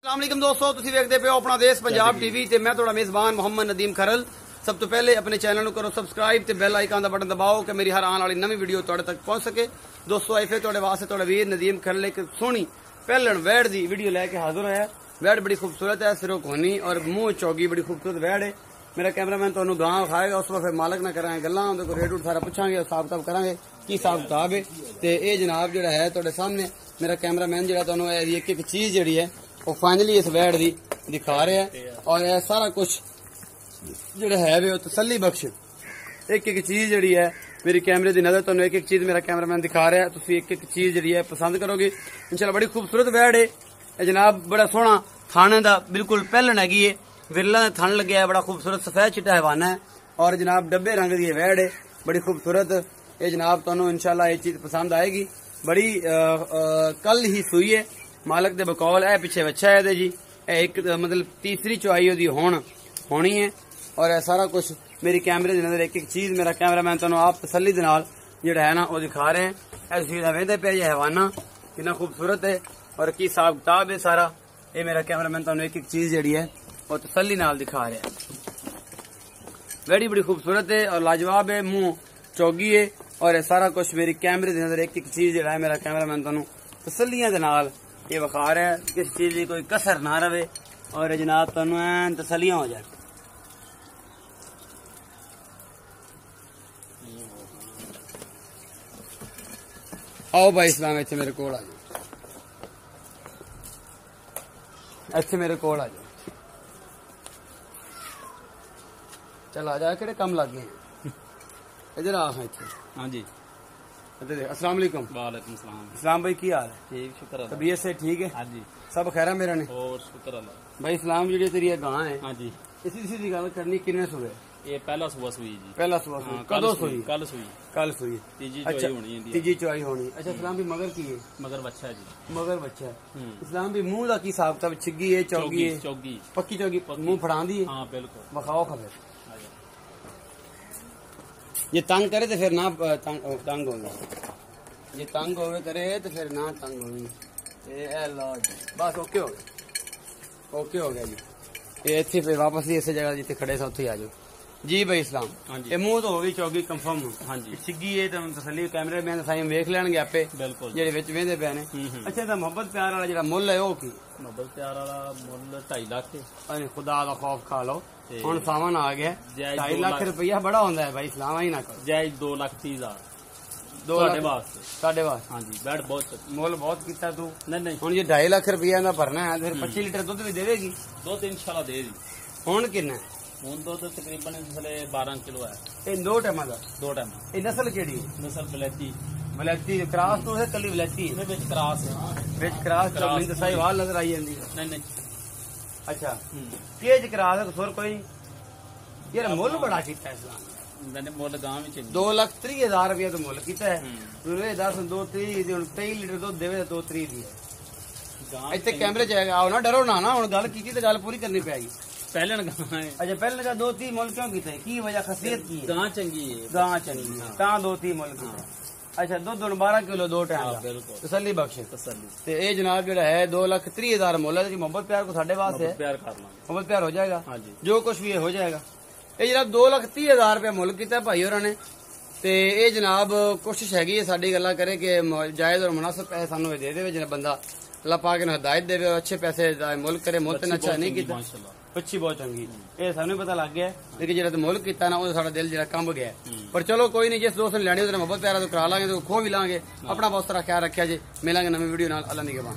अस्सलाम दोस्तों, तुसीं वेखदे पे हो अपना देश पंजाब टीवी ते मैं तुहाडा मेज़बान मोहम्मद नदीम खरल। सब तो पहले अपने चैनल करो सबसक्राइब ते बेल आइकन का बटन दबाओ कि मेरी हर आने वाली नवी वीडियो तुहाडे तक पहुंच सके। दोस्तों आई फिर तुहाडे वास्ते तुहाडा वीर नदीम खरल एक सोहनी पहलन वैड़ दी वीडियो लैके हाजिर होया। वैड़ बड़ी खूबसूरत है, सिरों कोहनी और मुंह चौगी बड़ी खूबसूरत वैड़ है। मेरा कैमरामैन तुहानू गां खाएगा, उस फिर मालक ना करांगे गल्लां, उहदे कोल रेट रूट सारा पुछांगे, हिसाब किताब करांगे की हिसाब किताब है। ते ये जनाब जिहड़ा है तुहाडे सामने मेरा कैमरामैन जिहड़ा तुहानू एक एक चीज जिहड़ी है वो फाइनली इस वैड़ दी दिखा रहा है। और यह सारा कुछ जिहड़ा है वे तसल्ली बख्श एक एक चीज जिहड़ी है मेरी कैमरे की नजर तुहानू एक एक चीज मेरा कैमरामैन दिखा रहा है। तुसीं एक एक चीज जिहड़ी है पसंद करोगे इंशाल्लाह। बड़ी खूबसूरत वैड़ है जनाब, बड़ा सोहना थाने का बिल्कुल पहलन हैगी है, विरला थान लगे है, बड़ा खूबसूरत सफेद चिट्टा हवाना है और जनाब डब्बे रंग की वैड़ है, बड़ी खूबसूरत। ये जनाब तुहानू इंशाल्लाह ये चीज पसंद आएगी। बड़ी कल ही सुई है, मालक दे बकौल है, पिछे बच्चा है जी, एक मतलब तीसरी चुआई ओदी होनी है। और यह सारा कुछ मेरी कैमरे की नजर एक एक चीज मेरा कैमरामैन तुहानू आप तसल्ली दे नाल जिहड़ा है ना वो दिखा रहे हैं। ऐसी चीज वेंदे पे ये हवाना कितना खूबसूरत है और की हिसाब किताब है सारा, ये मेरा कैमरामैन तुहानू एक एक चीज जिहड़ी है वो तसल्ली नाल दिखा रहा है। वैड़ी बड़ी खूबसूरत है और लाजवाब है, मुंह चौगी है और सारा कुछ मेरी कैमरे की नजर एक एक चीज जिहड़ा है मेरा कैमरामैन तुहानू तसल्लियां दे नाल ये विखा रहा है, किसी चीज की कोई कसर ना रहे और जनाब तुहानू ऐन तसल्लियां हो जाए। आओ भाई इस्लाम इत्थे मेरे कोल आ जाओ, इत्थे मेरे कोल आ जाओ, चल आ जा, केड़े कम लग गए इधर आ। इत्थे हाँ जी, अस्सलाम वालेकुम। वालेकुम सलाम। इस्लाम भाई की हाल है? ठीक, शुक्र अल्लाह। तबीयत से ठीक है? हाँ जी, सब खैर है मेरे ने? और शुक्र अल्लाह। भाई इस्लाम जी तेरी गां है, हाँ जी, इसी दी गल करनी, किन्ने सुबह? ये पहला सुबह सुई जी। पहला सुबह सुई, कदों सुई? कल सुई। कल सुई, तीजी अच्छा चुआई होनी है। तीजी चुआई होनी। अच्छा इस्लाम भी मगर की है? मगर बच्चा है जी। मगर बच्चा है। इस्लाम भी मुंह का की हिसाब किताब? छिग्गी है, चौगी है? चौगी पक्की चौगी, मुंह फड़ांदी है? हाँ बिल्कुल। बखाओ खबर ये तंग करे तो फिर ना तंग होगा, ये तंग होवे करे तो फिर ना तंग होगी। ये लो जी, बस ओके हो गया, ओके हो गया जी। ये इतने पे वापस ही इस जगह जिथे खड़े थे उत्थे आ जाओ जी। भाई इस्लाम ये मुंह तो होगी चौगी कंफर्म? हाँ जी, सिग्गी है तो तसली कैमरे मैन साई वेख लैणगे आपे बिल्कुल जेडे विच वेंदे पे ने। अच्छा तो मोहब्बत प्यार वाला जेड़ा मुल है वो की? मोहब्बत प्यार वाला मुल 2.5 लाख है। अरे खुदा दा खौफ खा लो, हुण सावन आ गया। 2.5 लाख रुपया बड़ा होंदा है भाई इस्लाम, ही ना करो। जायज 2,30,000 2 लाख वास्ते, साढ़े वास्ते। हाँ जी, बैठ बहुत मुल बहुत किया तू। नहीं हुण ये 2.5 लाख रुपया ना भरना है, फिर 25 लीटर दुध भी देवेगी? दुध इंशाल्लाह दे दी। हुण किन्ना ਹੁਣ ਦੁੱਧ ਤਕਰੀਬਨ ਥਲੇ 12 ਕਿਲੋ ਹੈ। ਇਹ ਦੋ ਟਾਈਮਾਂ ਦਾ? ਦੋ ਟਾਈਮ। ਇਹ ਨਸਲ ਕਿਹੜੀ ਹੈ? ਨਸਲ ਬਲੈਤੀ। ਬਲੈਤੀ ਕ੍ਰਾਸ ਤੋਂ ਹੈ, ਕੱਲੀ ਬਲੈਤੀ ਹੈ? ਇਹਦੇ ਵਿੱਚ ਕ੍ਰਾਸ ਹੈ। ਵਿੱਚ ਕ੍ਰਾਸ ਚੌਬੀ ਤੇ ਸਾਈ ਵਾਲ ਨਜ਼ਰ ਆਈ ਜਾਂਦੀ ਹੈ? ਨਹੀਂ ਨਹੀਂ। ਅੱਛਾ ਕਿਹਜ ਕ੍ਰਾਸ ਹੈ, ਸੁਰ ਕੋਈ ਯਾਰ ਮੁੱਲ ਬੜਾ ਕੀਤਾ ਇਸਲਾਮ ਮੈਨੇ ਮੁੱਲ ਗਾਂ ਵਿੱਚ 2,30,000 ਰੁਪਏ ਦਾ ਮੁੱਲ ਕੀਤਾ ਹੈ। ਮੈਨੂੰ ਇਹ ਦੱਸ 2,30 ਦੇ ਹੁਣ 23 ਲੀਟਰ ਦੁੱਧ ਦੇਵੇ, 2,30 ਦੀ ਹੈ। ਇੱਥੇ ਕੈਮਰੇ ਚ ਆਓ ਨਾ, ਡਰੋ ਨਾ। ਹੁਣ ਗੱਲ ਕੀਤੀ ਤੇ ਗੱਲ ਪੂਰੀ ਕਰਨੀ ਪੈਗੀ। ਪਹਿਲਣ ਗਾਂ ਹੈ। अच्छा पहले का 2-3 मुल क्यों किया? की वजह खसीयत की है? गां चंगी है, गां चंगी है ता 2-3 मुल किया। अच्छा दूध 12 किलो 2 टाइम का, बिल्कुल तसल्ली बख्श। तसल्ली ते ये जनाब जेड़ा है 2,30,000 मुल है। मोहब्बत प्यार को साढ़े वास्ते प्यार कर लांगे, मोहब्बत प्यार हो जाएगा। हाँ जी, जो कुछ भी हो जाएगा। ये जनाब 2,30,000 रुपया मुल किया भाई होरां ने। ते ये जनाब कोशिश हैगी है साडी गल्लां करे कि जायज और मुनासिब पैसे सानू दे देवे, जिन्हें बंदा अल्लाह पाक ने हिदायत देवे, अच्छे पैसे मुल करे। मुल ते अच्छा नहीं किया, अच्छी बहुत चंगी, ये सानू पता लग गया। लेकिन जेड़ा मुल किया ना, साडा दिल जेड़ा कंब गया। पर चलो कोई नहीं, जिस दोस्त ने लैनी मोहब्बत प्यारा तो करा लांगे, तो खो भी लांगे। अपना बहुत सारा ख्याल रखा जी। मिलांगे नवी वीडियो नाल। अल्लाह निगहबान।